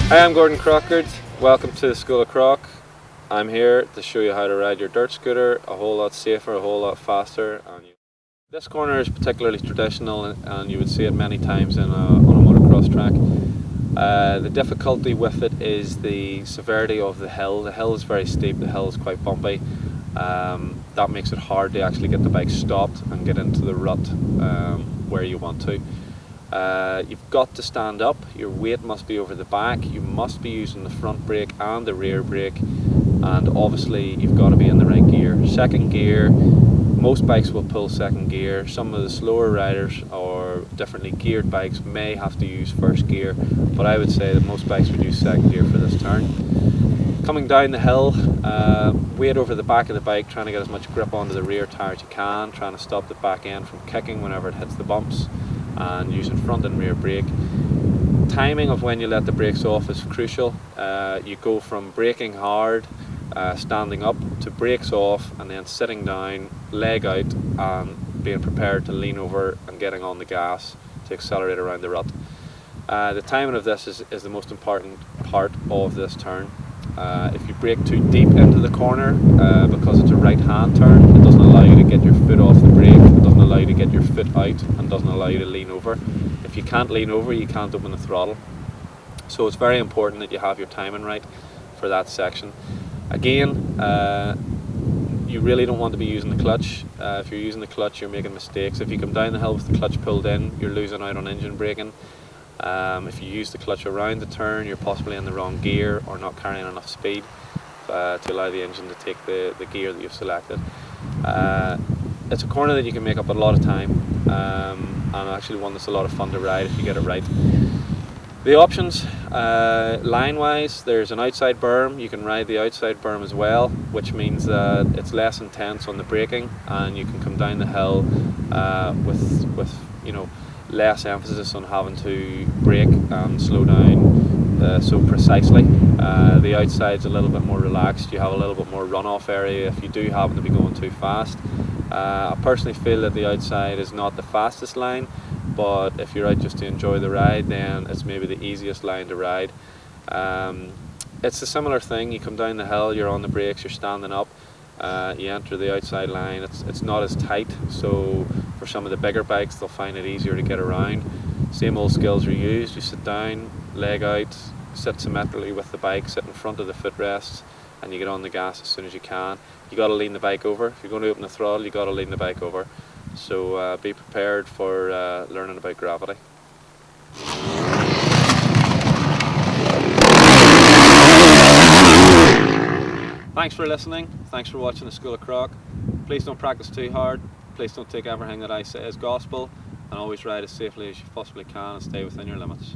Hi, I'm Gordon Crockard. Welcome to the School of Crock. I'm here to show you how to ride your dirt scooter a whole lot safer, a whole lot faster. This corner is particularly traditional, and you would see it many times on a motocross track. The difficulty with it is the severity of the hill. The hill is very steep, the hill is quite bumpy. That makes it hard to actually get the bike stopped and get into the rut where you want to. You've got to stand up, your weight must be over the back, you must be using the front brake and the rear brake, and obviously you've got to be in the right gear. Second gear, most bikes will pull second gear. Some of the slower riders or differently geared bikes may have to use first gear, but I would say that most bikes would use second gear for this turn. Coming down the hill, weight over the back of the bike, trying to get as much grip onto the rear tyre as you can, trying to stop the back end from kicking whenever it hits the bumps, and using front and rear brake. Timing of when you let the brakes off is crucial. You go from braking hard, standing up, to brakes off, and then sitting down, leg out, and being prepared to lean over and getting on the gas to accelerate around the rut. The timing of this is the most important part of this turn. If you brake too deep into the corner, because it's a right hand turn, it doesn't allow you to get your foot off the brake, it doesn't allow you to get your foot out, and doesn't allow you to lean over. If you can't lean over, you can't open the throttle. So it's very important that you have your timing right for that section. Again, you really don't want to be using the clutch. If you're using the clutch, you're making mistakes. If you come down the hill with the clutch pulled in, you're losing out on engine braking. If you use the clutch around the turn, you're possibly in the wrong gear or not carrying enough speed to allow the engine to take the gear that you've selected. It's a corner that you can make up a lot of time, and actually one that's a lot of fun to ride if you get it right. The options, line-wise, there's an outside berm. You can ride the outside berm as well, which means that it's less intense on the braking, and you can come down the hill with less emphasis on having to brake and slow down so precisely. The outside's a little bit more relaxed, you have a little bit more runoff area if you do happen to be going too fast. I personally feel that the outside is not the fastest line, but if you're out just to enjoy the ride, then it's maybe the easiest line to ride. It's a similar thing. You come down the hill, you're on the brakes, you're standing up, you enter the outside line. It's not as tight, so for some of the bigger bikes they'll find it easier to get around. Same old skills are used. You sit down, leg out, sit symmetrically with the bike, sit in front of the footrests, and you get on the gas as soon as you can. You got to lean the bike over. If you're going to open the throttle, you got to lean the bike over. So be prepared for learning about gravity. Thanks for listening. Thanks for watching the School of Crock. Please don't practice too hard. Please don't take everything that I say as gospel, and always ride as safely as you possibly can and stay within your limits.